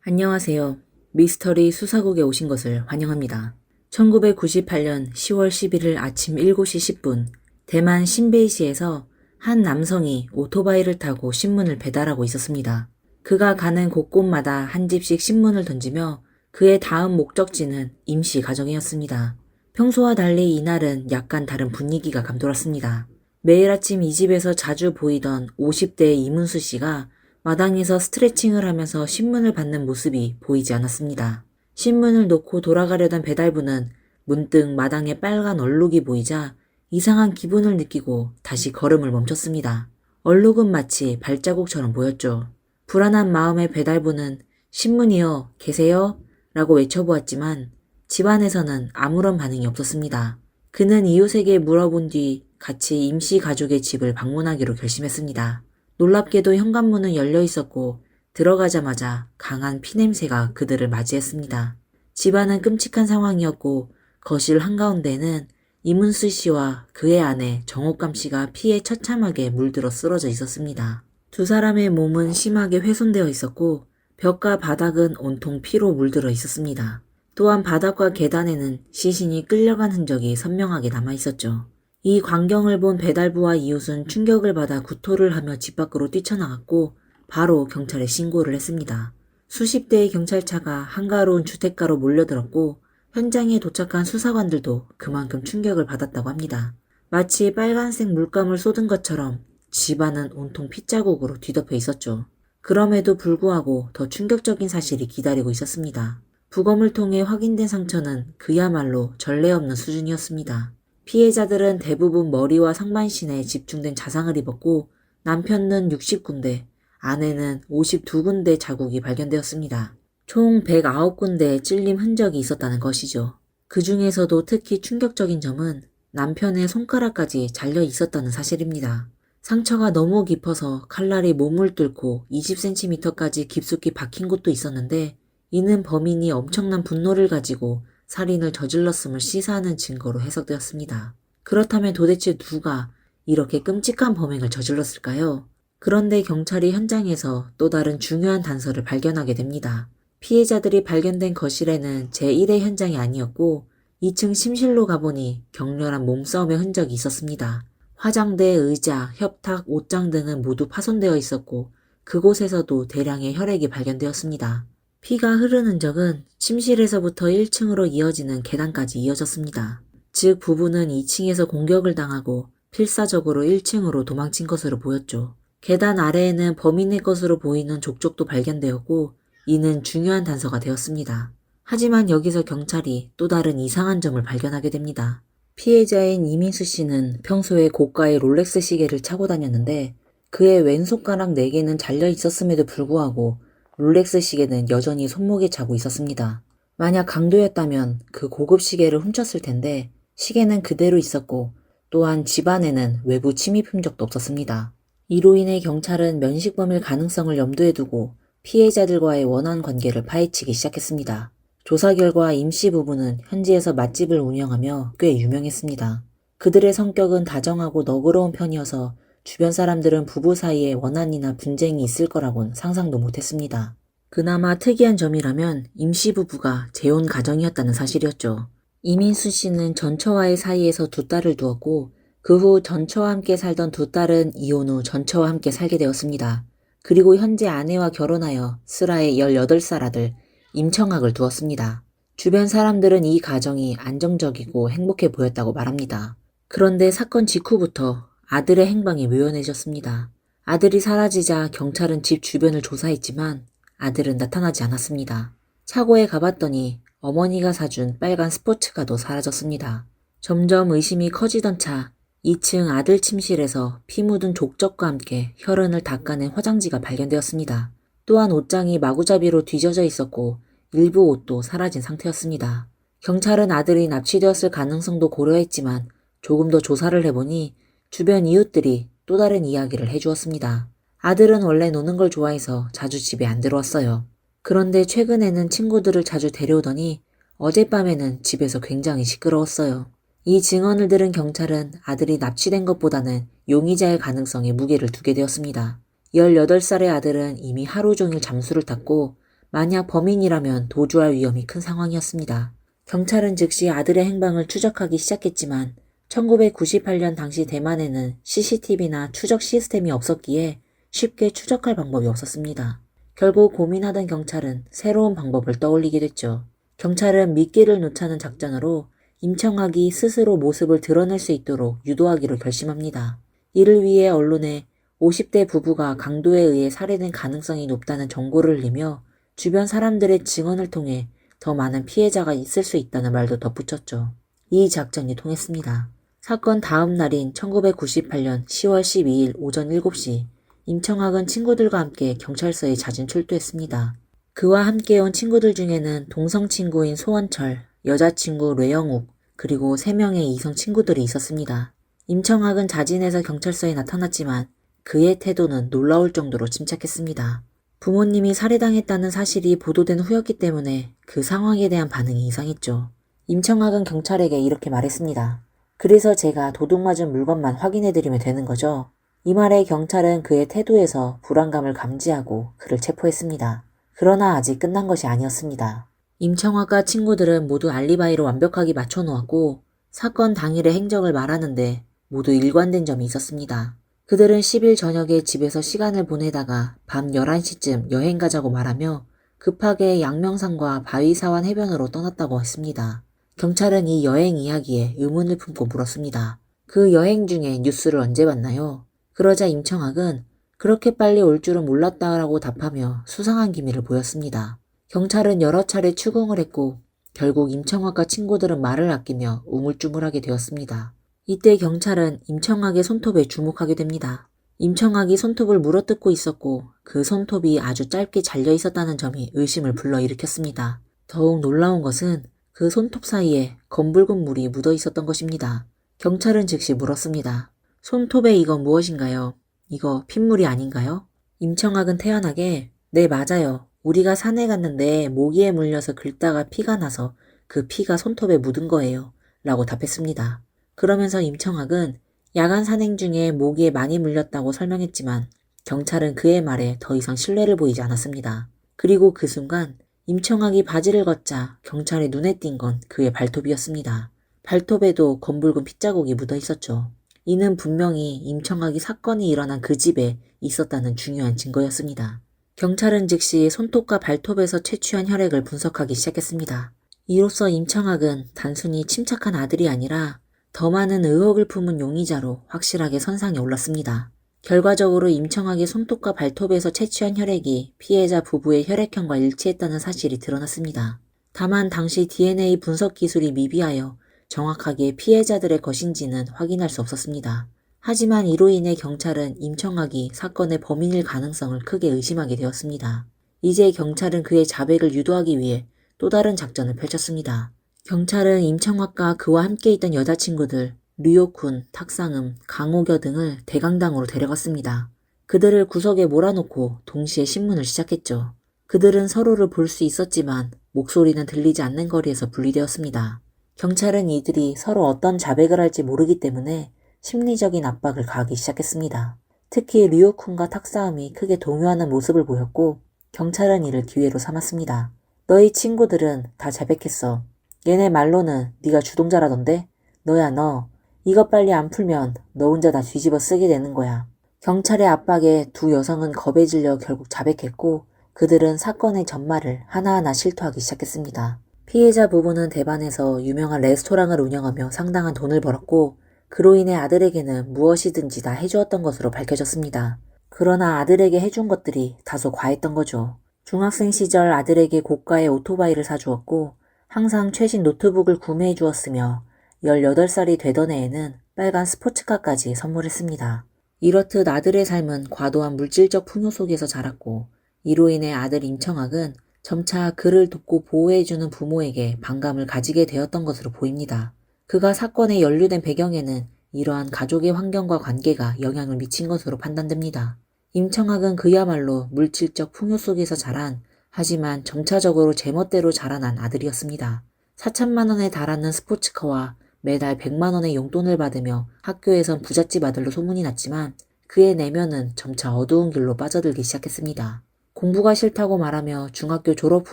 안녕하세요. 미스터리 수사국에 오신 것을 환영합니다. 1998년 10월 11일 아침 7시 10분, 대만 신베이시에서 한 남성이 오토바이를 타고 신문을 배달하고 있었습니다. 그가 가는 곳곳마다 한 집씩 신문을 던지며 그의 다음 목적지는 임시 가정이었습니다. 평소와 달리 이날은 약간 다른 분위기가 감돌았습니다. 매일 아침 이 집에서 자주 보이던 50대의 이문수 씨가 마당에서 스트레칭을 하면서 신문을 받는 모습이 보이지 않았습니다. 신문을 놓고 돌아가려던 배달부는 문득 마당에 빨간 얼룩이 보이자 이상한 기분을 느끼고 다시 걸음을 멈췄습니다. 얼룩은 마치 발자국처럼 보였죠. 불안한 마음의 배달부는 신문이요, 계세요? 라고 외쳐보았지만 집안에서는 아무런 반응이 없었습니다. 그는 이웃에게 물어본 뒤 같이 임시 가족의 집을 방문하기로 결심했습니다. 놀랍게도 현관문은 열려 있었고 들어가자마자 강한 피냄새가 그들을 맞이했습니다. 집안은 끔찍한 상황이었고 거실 한가운데는 이문수 씨와 그의 아내 정옥감 씨가 피에 처참하게 물들어 쓰러져 있었습니다. 두 사람의 몸은 심하게 훼손되어 있었고 벽과 바닥은 온통 피로 물들어 있었습니다. 또한 바닥과 계단에는 시신이 끌려간 흔적이 선명하게 남아 있었죠. 이 광경을 본 배달부와 이웃은 충격을 받아 구토를 하며 집 밖으로 뛰쳐나갔고 바로 경찰에 신고를 했습니다. 수십 대의 경찰차가 한가로운 주택가로 몰려들었고 현장에 도착한 수사관들도 그만큼 충격을 받았다고 합니다. 마치 빨간색 물감을 쏟은 것처럼 집안은 온통 핏자국으로 뒤덮여 있었죠. 그럼에도 불구하고 더 충격적인 사실이 기다리고 있었습니다. 부검을 통해 확인된 상처는 그야말로 전례 없는 수준이었습니다. 피해자들은 대부분 머리와 상반신에 집중된 자상을 입었고 남편은 60군데, 아내는 52군데 자국이 발견되었습니다. 총 109군데의 찔림 흔적이 있었다는 것이죠. 그 중에서도 특히 충격적인 점은 남편의 손가락까지 잘려 있었다는 사실입니다. 상처가 너무 깊어서 칼날이 몸을 뚫고 20cm까지 깊숙이 박힌 곳도 있었는데 이는 범인이 엄청난 분노를 가지고 살인을 저질렀음을 시사하는 증거로 해석되었습니다. 그렇다면 도대체 누가 이렇게 끔찍한 범행을 저질렀을까요? 그런데 경찰이 현장에서 또 다른 중요한 단서를 발견하게 됩니다. 피해자들이 발견된 거실에는 제1의 현장이 아니었고 2층 침실로 가보니 격렬한 몸싸움의 흔적이 있었습니다. 화장대, 의자, 협탁, 옷장 등은 모두 파손되어 있었고 그곳에서도 대량의 혈액이 발견되었습니다. 피가 흐른 흔적은 침실에서부터 1층으로 이어지는 계단까지 이어졌습니다. 즉 부부는 2층에서 공격을 당하고 필사적으로 1층으로 도망친 것으로 보였죠. 계단 아래에는 범인의 것으로 보이는 족적도 발견되었고 이는 중요한 단서가 되었습니다. 하지만 여기서 경찰이 또 다른 이상한 점을 발견하게 됩니다. 피해자인 이민수 씨는 평소에 고가의 롤렉스 시계를 차고 다녔는데 그의 왼손가락 4개는 잘려 있었음에도 불구하고 롤렉스 시계는 여전히 손목에 차고 있었습니다. 만약 강도였다면 그 고급 시계를 훔쳤을 텐데 시계는 그대로 있었고 또한 집안에는 외부 침입 흔적도 없었습니다. 이로 인해 경찰은 면식범일 가능성을 염두에 두고 피해자들과의 원한 관계를 파헤치기 시작했습니다. 조사 결과 임씨 부부는 현지에서 맛집을 운영하며 꽤 유명했습니다. 그들의 성격은 다정하고 너그러운 편이어서 주변 사람들은 부부 사이에 원한이나 분쟁이 있을 거라곤 상상도 못했습니다. 그나마 특이한 점이라면 임씨 부부가 재혼 가정이었다는 사실이었죠. 이민수 씨는 전처와의 사이에서 2딸을 두었고 그 후 전처와 함께 살던 2딸은 이혼 후 전처와 함께 살게 되었습니다. 그리고 현재 아내와 결혼하여 슬아의 18살 아들 임청학을 두었습니다. 주변 사람들은 이 가정이 안정적이고 행복해 보였다고 말합니다. 그런데 사건 직후부터 아들의 행방이 묘연해졌습니다. 아들이 사라지자 경찰은 집 주변을 조사했지만 아들은 나타나지 않았습니다. 차고에 가봤더니 어머니가 사준 빨간 스포츠카도 사라졌습니다. 점점 의심이 커지던 차 2층 아들 침실에서 피 묻은 족적과 함께 혈흔을 닦아낸 화장지가 발견되었습니다. 또한 옷장이 마구잡이로 뒤져져 있었고 일부 옷도 사라진 상태였습니다. 경찰은 아들이 납치되었을 가능성도 고려했지만 조금 더 조사를 해보니 주변 이웃들이 또 다른 이야기를 해주었습니다. 아들은 원래 노는 걸 좋아해서 자주 집에 안 들어왔어요. 그런데 최근에는 친구들을 자주 데려오더니 어젯밤에는 집에서 굉장히 시끄러웠어요. 이 증언을 들은 경찰은 아들이 납치된 것보다는 용의자의 가능성에 무게를 두게 되었습니다. 18살의 아들은 이미 하루 종일 잠수를 탔고 만약 범인이라면 도주할 위험이 큰 상황이었습니다. 경찰은 즉시 아들의 행방을 추적하기 시작했지만 1998년 당시 대만에는 CCTV나 추적 시스템이 없었기에 쉽게 추적할 방법이 없었습니다. 결국 고민하던 경찰은 새로운 방법을 떠올리게 됐죠. 경찰은 미끼를 놓자는 작전으로 임청학이 스스로 모습을 드러낼 수 있도록 유도하기로 결심합니다. 이를 위해 언론에 50대 부부가 강도에 의해 살해된 가능성이 높다는 정보를 내며 주변 사람들의 증언을 통해 더 많은 피해자가 있을 수 있다는 말도 덧붙였죠. 이 작전이 통했습니다. 사건 다음 날인 1998년 10월 12일 오전 7시 임청학은 친구들과 함께 경찰서에 자진 출두했습니다. 그와 함께 온 친구들 중에는 동성 친구인 소원철, 여자친구 뢰영욱, 그리고 3명의 이성 친구들이 있었습니다. 임청학은 자진해서 경찰서에 나타났지만 그의 태도는 놀라울 정도로 침착했습니다. 부모님이 살해당했다는 사실이 보도된 후였기 때문에 그 상황에 대한 반응이 이상했죠. 임청학은 경찰에게 이렇게 말했습니다. 그래서 제가 도둑 맞은 물건만 확인해드리면 되는 거죠? 이 말에 경찰은 그의 태도에서 불안감을 감지하고 그를 체포했습니다. 그러나 아직 끝난 것이 아니었습니다. 임청학과 친구들은 모두 알리바이로 완벽하게 맞춰놓았고 사건 당일의 행적을 말하는데 모두 일관된 점이 있었습니다. 그들은 10일 저녁에 집에서 시간을 보내다가 밤 11시쯤 여행 가자고 말하며 급하게 양명산과 바위사완 해변으로 떠났다고 했습니다. 경찰은 이 여행 이야기에 의문을 품고 물었습니다. 그 여행 중에 뉴스를 언제 봤나요? 그러자 임청학은 그렇게 빨리 올 줄은 몰랐다라고 답하며 수상한 기미를 보였습니다. 경찰은 여러 차례 추궁을 했고 결국 임청학과 친구들은 말을 아끼며 우물쭈물하게 되었습니다. 이때 경찰은 임청학의 손톱에 주목하게 됩니다. 임청학이 손톱을 물어뜯고 있었고 그 손톱이 아주 짧게 잘려 있었다는 점이 의심을 불러일으켰습니다. 더욱 놀라운 것은 그 손톱 사이에 검붉은 물이 묻어 있었던 것입니다. 경찰은 즉시 물었습니다. 손톱에 이건 무엇인가요? 이거 핏물이 아닌가요? 임청학은 태연하게 네 맞아요. 우리가 산에 갔는데 모기에 물려서 긁다가 피가 나서 그 피가 손톱에 묻은 거예요. 라고 답했습니다. 그러면서 임청학은 야간 산행 중에 모기에 많이 물렸다고 설명했지만 경찰은 그의 말에 더 이상 신뢰를 보이지 않았습니다. 그리고 그 순간 임청학이 바지를 걷자 경찰의 눈에 띈 건 그의 발톱이었습니다. 발톱에도 검붉은 핏자국이 묻어 있었죠. 이는 분명히 임청학이 사건이 일어난 그 집에 있었다는 중요한 증거였습니다. 경찰은 즉시 손톱과 발톱에서 채취한 혈액을 분석하기 시작했습니다. 이로써 임청학은 단순히 침착한 아들이 아니라 더 많은 의혹을 품은 용의자로 확실하게 선상에 올랐습니다. 결과적으로 임청학의 손톱과 발톱에서 채취한 혈액이 피해자 부부의 혈액형과 일치했다는 사실이 드러났습니다. 다만 당시 DNA 분석 기술이 미비하여 정확하게 피해자들의 것인지는 확인할 수 없었습니다. 하지만 이로 인해 경찰은 임청학이 사건의 범인일 가능성을 크게 의심하게 되었습니다. 이제 경찰은 그의 자백을 유도하기 위해 또 다른 작전을 펼쳤습니다. 경찰은 임청학과 그와 함께 있던 여자친구들 류옥훈, 탁상음, 강옥여 등을 대강당으로 데려갔습니다. 그들을 구석에 몰아놓고 동시에 신문을 시작했죠. 그들은 서로를 볼 수 있었지만 목소리는 들리지 않는 거리에서 분리되었습니다. 경찰은 이들이 서로 어떤 자백을 할지 모르기 때문에 심리적인 압박을 가하기 시작했습니다. 특히 류옥훈과 탁사음이 크게 동요하는 모습을 보였고 경찰은 이를 기회로 삼았습니다. 너희 친구들은 다 자백했어. 얘네 말로는 네가 주동자라던데? 너야 너. 이것 빨리 안 풀면 너 혼자 다 뒤집어 쓰게 되는 거야. 경찰의 압박에 두 여성은 겁에 질려 결국 자백했고 그들은 사건의 전말을 하나하나 실토하기 시작했습니다. 피해자 부부는 대만에서 유명한 레스토랑을 운영하며 상당한 돈을 벌었고 그로 인해 아들에게는 무엇이든지 다 해주었던 것으로 밝혀졌습니다. 그러나 아들에게 해준 것들이 다소 과했던 거죠. 중학생 시절 아들에게 고가의 오토바이를 사주었고 항상 최신 노트북을 구매해 주었으며 18살이 되던 해에는 빨간 스포츠카까지 선물했습니다. 이렇듯 아들의 삶은 과도한 물질적 풍요 속에서 자랐고 이로 인해 아들 임청학은 점차 그를 돕고 보호해주는 부모에게 반감을 가지게 되었던 것으로 보입니다. 그가 사건에 연루된 배경에는 이러한 가족의 환경과 관계가 영향을 미친 것으로 판단됩니다. 임청학은 그야말로 물질적 풍요 속에서 자란 하지만 점차적으로 제멋대로 자라난 아들이었습니다. 4천만 원에 달하는 스포츠카와 매달 100만 원의 용돈을 받으며 학교에선 부잣집 아들로 소문이 났지만 그의 내면은 점차 어두운 길로 빠져들기 시작했습니다. 공부가 싫다고 말하며 중학교 졸업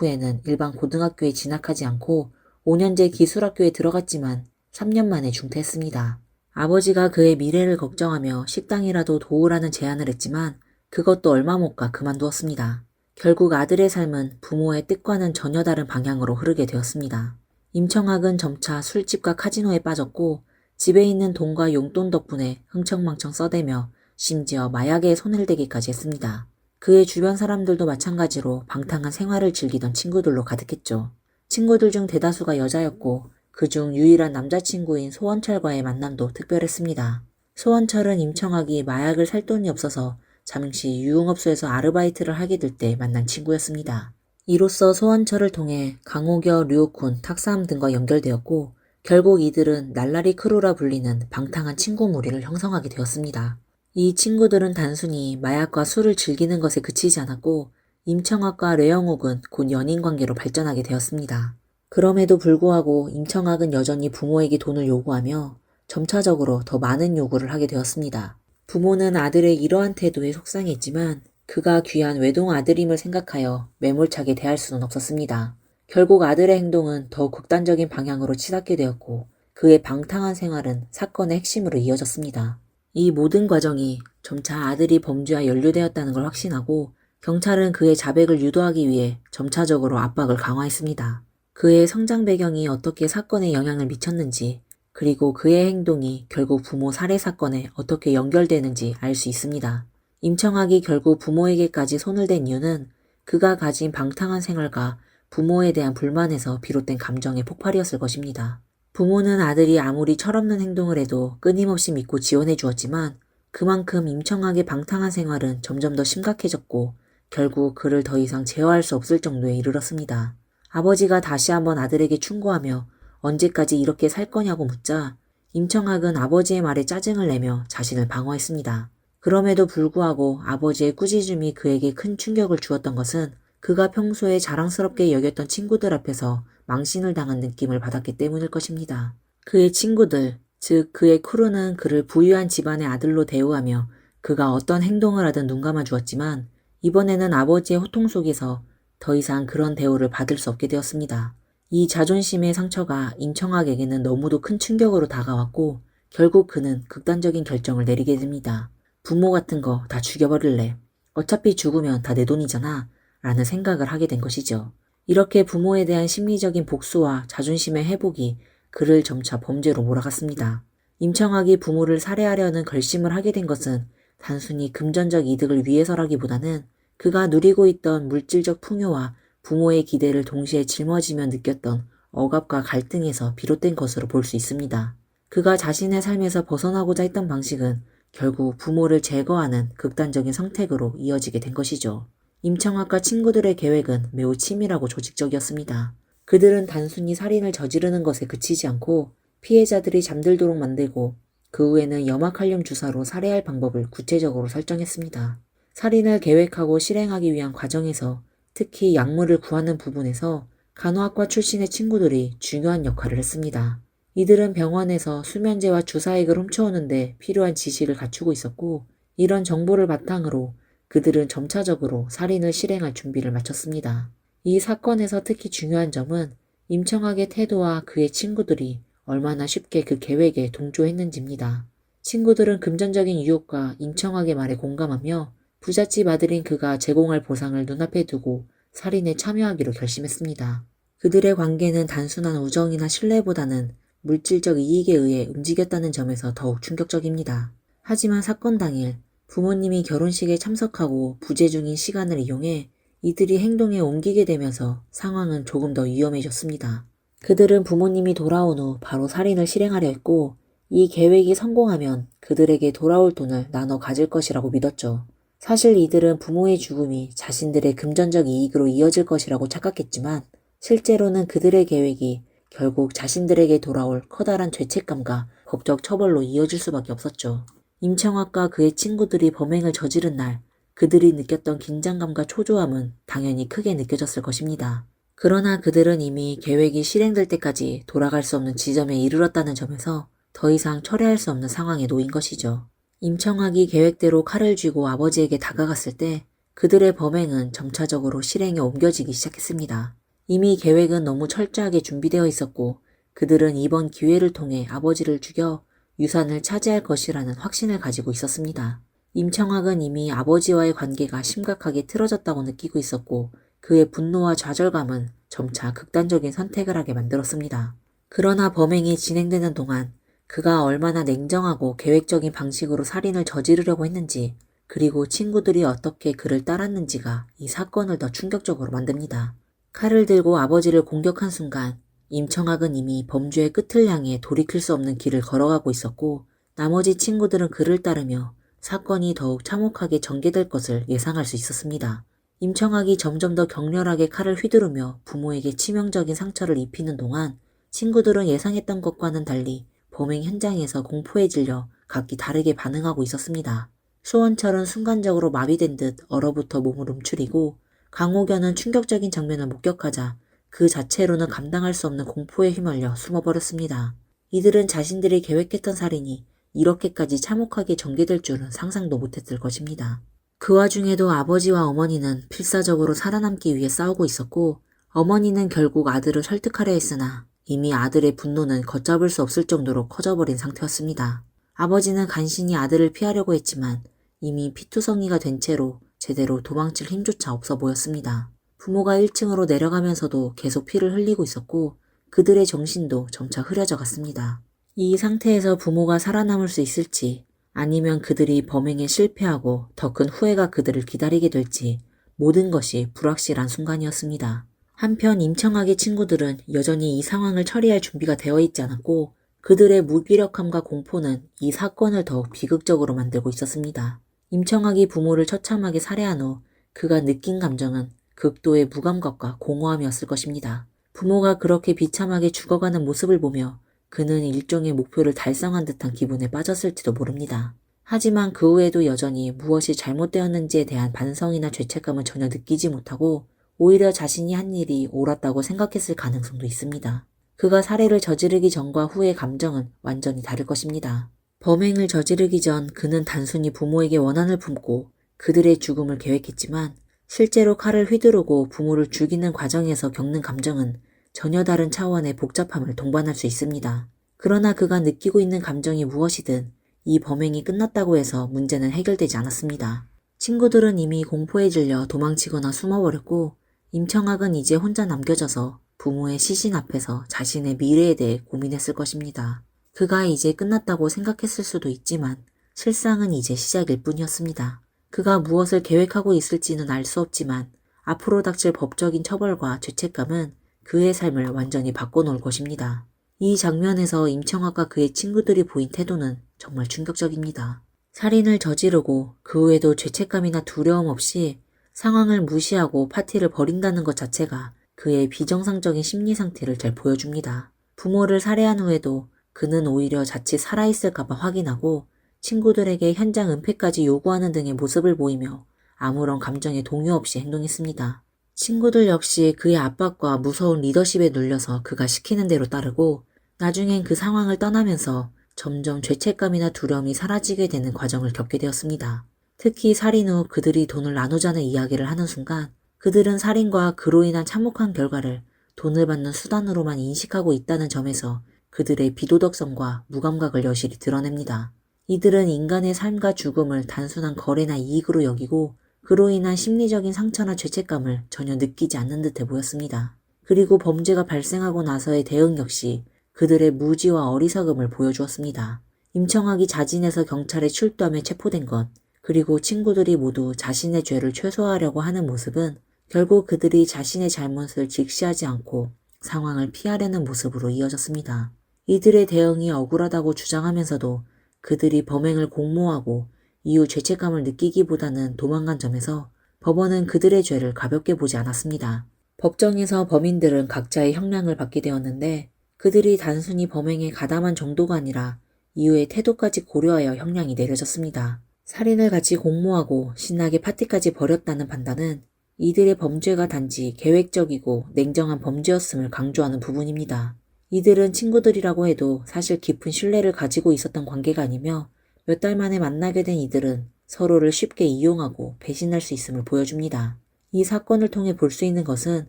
후에는 일반 고등학교에 진학하지 않고 5년제 기술학교에 들어갔지만 3년 만에 중퇴했습니다. 아버지가 그의 미래를 걱정하며 식당이라도 도우라는 제안을 했지만 그것도 얼마 못 가 그만두었습니다. 결국 아들의 삶은 부모의 뜻과는 전혀 다른 방향으로 흐르게 되었습니다. 임청학은 점차 술집과 카지노에 빠졌고 집에 있는 돈과 용돈 덕분에 흥청망청 써대며 심지어 마약에 손을 대기까지 했습니다. 그의 주변 사람들도 마찬가지로 방탕한 생활을 즐기던 친구들로 가득했죠. 친구들 중 대다수가 여자였고 그중 유일한 남자친구인 소원철과의 만남도 특별했습니다. 소원철은 임청학이 마약을 살 돈이 없어서 잠시 유흥업소에서 아르바이트를 하게 될 때 만난 친구였습니다. 이로써 소원철을 통해 강호겨, 류옥훈, 탁삼 등과 연결되었고 결국 이들은 날라리 크루라 불리는 방탕한 친구 무리를 형성하게 되었습니다. 이 친구들은 단순히 마약과 술을 즐기는 것에 그치지 않았고 임청학과 뢰영욱은 곧 연인관계로 발전하게 되었습니다. 그럼에도 불구하고 임청학은 여전히 부모에게 돈을 요구하며 점차적으로 더 많은 요구를 하게 되었습니다. 부모는 아들의 이러한 태도에 속상했지만 그가 귀한 외동 아들임을 생각하여 매몰차게 대할 수는 없었습니다. 결국 아들의 행동은 더 극단적인 방향으로 치닫게 되었고 그의 방탕한 생활은 사건의 핵심으로 이어졌습니다. 이 모든 과정이 점차 아들이 범죄와 연루되었다는 걸 확신하고 경찰은 그의 자백을 유도하기 위해 점차적으로 압박을 강화했습니다. 그의 성장 배경이 어떻게 사건에 영향을 미쳤는지 그리고 그의 행동이 결국 부모 살해 사건에 어떻게 연결되는지 알 수 있습니다. 임청학이 결국 부모에게까지 손을 댄 이유는 그가 가진 방탕한 생활과 부모에 대한 불만에서 비롯된 감정의 폭발이었을 것입니다. 부모는 아들이 아무리 철없는 행동을 해도 끊임없이 믿고 지원해 주었지만 그만큼 임청학의 방탕한 생활은 점점 더 심각해졌고 결국 그를 더 이상 제어할 수 없을 정도에 이르렀습니다. 아버지가 다시 한번 아들에게 충고하며 언제까지 이렇게 살 거냐고 묻자 임청학은 아버지의 말에 짜증을 내며 자신을 방어했습니다. 그럼에도 불구하고 아버지의 꾸짖음이 그에게 큰 충격을 주었던 것은 그가 평소에 자랑스럽게 여겼던 친구들 앞에서 망신을 당한 느낌을 받았기 때문일 것입니다. 그의 친구들, 즉 그의 크루는 그를 부유한 집안의 아들로 대우하며 그가 어떤 행동을 하든 눈감아 주었지만 이번에는 아버지의 호통 속에서 더 이상 그런 대우를 받을 수 없게 되었습니다. 이 자존심의 상처가 임청학에게는 너무도 큰 충격으로 다가왔고 결국 그는 극단적인 결정을 내리게 됩니다. 부모 같은 거 다 죽여버릴래. 어차피 죽으면 다 내 돈이잖아. 라는 생각을 하게 된 것이죠. 이렇게 부모에 대한 심리적인 복수와 자존심의 회복이 그를 점차 범죄로 몰아갔습니다. 임청학이 부모를 살해하려는 결심을 하게 된 것은 단순히 금전적 이득을 위해서라기보다는 그가 누리고 있던 물질적 풍요와 부모의 기대를 동시에 짊어지며 느꼈던 억압과 갈등에서 비롯된 것으로 볼 수 있습니다. 그가 자신의 삶에서 벗어나고자 했던 방식은 결국 부모를 제거하는 극단적인 선택으로 이어지게 된 것이죠. 임청학과 친구들의 계획은 매우 치밀하고 조직적이었습니다. 그들은 단순히 살인을 저지르는 것에 그치지 않고 피해자들이 잠들도록 만들고 그 후에는 염화칼륨 주사로 살해할 방법을 구체적으로 설정했습니다. 살인을 계획하고 실행하기 위한 과정에서 특히 약물을 구하는 부분에서 간호학과 출신의 친구들이 중요한 역할을 했습니다. 이들은 병원에서 수면제와 주사액을 훔쳐오는데 필요한 지식을 갖추고 있었고 이런 정보를 바탕으로 그들은 점차적으로 살인을 실행할 준비를 마쳤습니다. 이 사건에서 특히 중요한 점은 임청학의 태도와 그의 친구들이 얼마나 쉽게 그 계획에 동조했는지입니다. 친구들은 금전적인 유혹과 임청학의 말에 공감하며 부잣집 아들인 그가 제공할 보상을 눈앞에 두고 살인에 참여하기로 결심했습니다. 그들의 관계는 단순한 우정이나 신뢰보다는 물질적 이익에 의해 움직였다는 점에서 더욱 충격적입니다. 하지만 사건 당일 부모님이 결혼식에 참석하고 부재 중인 시간을 이용해 이들이 행동에 옮기게 되면서 상황은 조금 더 위험해졌습니다. 그들은 부모님이 돌아온 후 바로 살인을 실행하려 했고 이 계획이 성공하면 그들에게 돌아올 돈을 나눠 가질 것이라고 믿었죠. 사실 이들은 부모의 죽음이 자신들의 금전적 이익으로 이어질 것이라고 착각했지만 실제로는 그들의 계획이 결국 자신들에게 돌아올 커다란 죄책감과 법적 처벌로 이어질 수밖에 없었죠. 임청학과 그의 친구들이 범행을 저지른 날 그들이 느꼈던 긴장감과 초조함은 당연히 크게 느껴졌을 것입니다. 그러나 그들은 이미 계획이 실행될 때까지 돌아갈 수 없는 지점에 이르렀다는 점에서 더 이상 철회할 수 없는 상황에 놓인 것이죠. 임청학이 계획대로 칼을 쥐고 아버지에게 다가갔을 때 그들의 범행은 점차적으로 실행에 옮겨지기 시작했습니다. 이미 계획은 너무 철저하게 준비되어 있었고 그들은 이번 기회를 통해 아버지를 죽여 유산을 차지할 것이라는 확신을 가지고 있었습니다. 임청학은 이미 아버지와의 관계가 심각하게 틀어졌다고 느끼고 있었고 그의 분노와 좌절감은 점차 극단적인 선택을 하게 만들었습니다. 그러나 범행이 진행되는 동안 그가 얼마나 냉정하고 계획적인 방식으로 살인을 저지르려고 했는지 그리고 친구들이 어떻게 그를 따랐는지가 이 사건을 더 충격적으로 만듭니다. 칼을 들고 아버지를 공격한 순간 임청학은 이미 범죄의 끝을 향해 돌이킬 수 없는 길을 걸어가고 있었고 나머지 친구들은 그를 따르며 사건이 더욱 참혹하게 전개될 것을 예상할 수 있었습니다. 임청학이 점점 더 격렬하게 칼을 휘두르며 부모에게 치명적인 상처를 입히는 동안 친구들은 예상했던 것과는 달리 범행 현장에서 공포에 질려 각기 다르게 반응하고 있었습니다. 수원철은 순간적으로 마비된 듯 얼어붙어 몸을 움츠리고 강호견은 충격적인 장면을 목격하자 그 자체로는 감당할 수 없는 공포에 휘말려 숨어버렸습니다. 이들은 자신들이 계획했던 살인이 이렇게까지 참혹하게 전개될 줄은 상상도 못했을 것입니다. 그 와중에도 아버지와 어머니는 필사적으로 살아남기 위해 싸우고 있었고 어머니는 결국 아들을 설득하려 했으나 이미 아들의 분노는 걷잡을 수 없을 정도로 커져버린 상태였습니다. 아버지는 간신히 아들을 피하려고 했지만 이미 피투성이가 된 채로 제대로 도망칠 힘조차 없어 보였습니다. 부모가 1층으로 내려가면서도 계속 피를 흘리고 있었고 그들의 정신도 점차 흐려져 갔습니다. 이 상태에서 부모가 살아남을 수 있을지 아니면 그들이 범행에 실패하고 더 큰 후회가 그들을 기다리게 될지 모든 것이 불확실한 순간이었습니다. 한편 임청학의 친구들은 여전히 이 상황을 처리할 준비가 되어 있지 않았고 그들의 무기력함과 공포는 이 사건을 더욱 비극적으로 만들고 있었습니다. 임청학이 부모를 처참하게 살해한 후 그가 느낀 감정은 극도의 무감각과 공허함이었을 것입니다. 부모가 그렇게 비참하게 죽어가는 모습을 보며 그는 일종의 목표를 달성한 듯한 기분에 빠졌을지도 모릅니다. 하지만 그 후에도 여전히 무엇이 잘못되었는지에 대한 반성이나 죄책감은 전혀 느끼지 못하고 오히려 자신이 한 일이 옳았다고 생각했을 가능성도 있습니다. 그가 살해를 저지르기 전과 후의 감정은 완전히 다를 것입니다. 범행을 저지르기 전 그는 단순히 부모에게 원한을 품고 그들의 죽음을 계획했지만 실제로 칼을 휘두르고 부모를 죽이는 과정에서 겪는 감정은 전혀 다른 차원의 복잡함을 동반할 수 있습니다. 그러나 그가 느끼고 있는 감정이 무엇이든 이 범행이 끝났다고 해서 문제는 해결되지 않았습니다. 친구들은 이미 공포에 질려 도망치거나 숨어버렸고 임청학은 이제 혼자 남겨져서 부모의 시신 앞에서 자신의 미래에 대해 고민했을 것입니다. 그가 이제 끝났다고 생각했을 수도 있지만 실상은 이제 시작일 뿐이었습니다. 그가 무엇을 계획하고 있을지는 알 수 없지만 앞으로 닥칠 법적인 처벌과 죄책감은 그의 삶을 완전히 바꿔놓을 것입니다. 이 장면에서 임청학과 그의 친구들이 보인 태도는 정말 충격적입니다. 살인을 저지르고 그 후에도 죄책감이나 두려움 없이 상황을 무시하고 파티를 벌인다는 것 자체가 그의 비정상적인 심리 상태를 잘 보여줍니다. 부모를 살해한 후에도 그는 오히려 자칫 살아있을까봐 확인하고 친구들에게 현장 은폐까지 요구하는 등의 모습을 보이며 아무런 감정에 동요 없이 행동했습니다. 친구들 역시 그의 압박과 무서운 리더십에 눌려서 그가 시키는 대로 따르고 나중엔 그 상황을 떠나면서 점점 죄책감이나 두려움이 사라지게 되는 과정을 겪게 되었습니다. 특히 살인 후 그들이 돈을 나누자는 이야기를 하는 순간 그들은 살인과 그로 인한 참혹한 결과를 돈을 받는 수단으로만 인식하고 있다는 점에서 그들의 비도덕성과 무감각을 여실히 드러냅니다. 이들은 인간의 삶과 죽음을 단순한 거래나 이익으로 여기고 그로 인한 심리적인 상처나 죄책감을 전혀 느끼지 않는 듯해 보였습니다. 그리고 범죄가 발생하고 나서의 대응 역시 그들의 무지와 어리석음을 보여주었습니다. 임청학이 자진해서 경찰에 출두하며 체포된 것, 그리고 친구들이 모두 자신의 죄를 최소화하려고 하는 모습은 결국 그들이 자신의 잘못을 직시하지 않고 상황을 피하려는 모습으로 이어졌습니다. 이들의 대응이 억울하다고 주장하면서도 그들이 범행을 공모하고 이후 죄책감을 느끼기보다는 도망간 점에서 법원은 그들의 죄를 가볍게 보지 않았습니다. 법정에서 범인들은 각자의 형량을 받게 되었는데 그들이 단순히 범행에 가담한 정도가 아니라 이후의 태도까지 고려하여 형량이 내려졌습니다. 살인을 같이 공모하고 신나게 파티까지 벌였다는 판단은 이들의 범죄가 단지 계획적이고 냉정한 범죄였음을 강조하는 부분입니다. 이들은 친구들이라고 해도 사실 깊은 신뢰를 가지고 있었던 관계가 아니며 몇 달 만에 만나게 된 이들은 서로를 쉽게 이용하고 배신할 수 있음을 보여줍니다. 이 사건을 통해 볼 수 있는 것은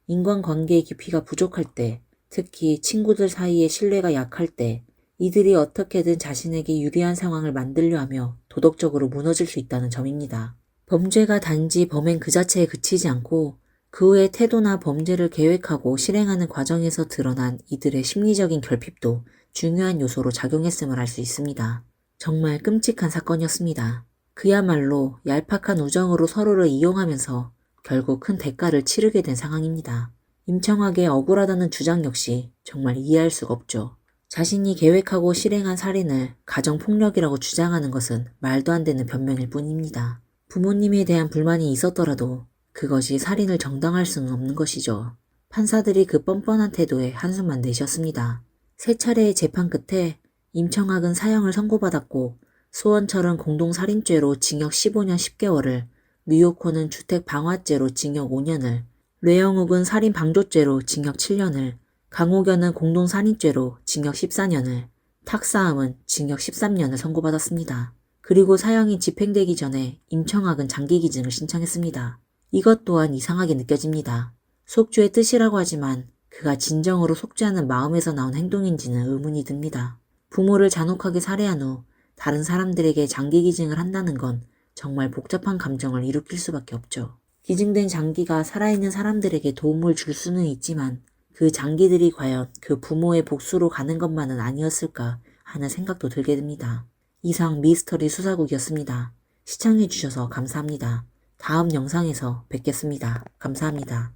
인간관계의 깊이가 부족할 때, 특히 친구들 사이의 신뢰가 약할 때 이들이 어떻게든 자신에게 유리한 상황을 만들려 하며 도덕적으로 무너질 수 있다는 점입니다. 범죄가 단지 범행 그 자체에 그치지 않고 그 후의 태도나 범죄를 계획하고 실행하는 과정에서 드러난 이들의 심리적인 결핍도 중요한 요소로 작용했음을 알 수 있습니다. 정말 끔찍한 사건이었습니다. 그야말로 얄팍한 우정으로 서로를 이용하면서 결국 큰 대가를 치르게 된 상황입니다. 임청학의 억울하다는 주장 역시 정말 이해할 수가 없죠. 자신이 계획하고 실행한 살인을 가정폭력이라고 주장하는 것은 말도 안 되는 변명일 뿐입니다. 부모님에 대한 불만이 있었더라도 그것이 살인을 정당화할 수는 없는 것이죠. 판사들이 그 뻔뻔한 태도에 한숨만 내셨습니다. 세 차례의 재판 끝에 임청학은 사형을 선고받았고 소원철은 공동살인죄로 징역 15년 10개월을, 류효코는 주택방화죄로 징역 5년을, 뇌영욱은 살인방조죄로 징역 7년을, 강호견은 공동살인죄로 징역 14년을, 탁사함은 징역 13년을 선고받았습니다. 그리고 사형이 집행되기 전에 임청학은 장기기증을 신청했습니다. 이것 또한 이상하게 느껴집니다. 속죄의 뜻이라고 하지만 그가 진정으로 속죄하는 마음에서 나온 행동인지는 의문이 듭니다. 부모를 잔혹하게 살해한 후 다른 사람들에게 장기기증을 한다는 건 정말 복잡한 감정을 일으킬 수밖에 없죠. 기증된 장기가 살아있는 사람들에게 도움을 줄 수는 있지만 그 장기들이 과연 그 부모의 복수로 가는 것만은 아니었을까 하는 생각도 들게 됩니다. 이상 미스터리 수사국이었습니다. 시청해주셔서 감사합니다. 다음 영상에서 뵙겠습니다. 감사합니다.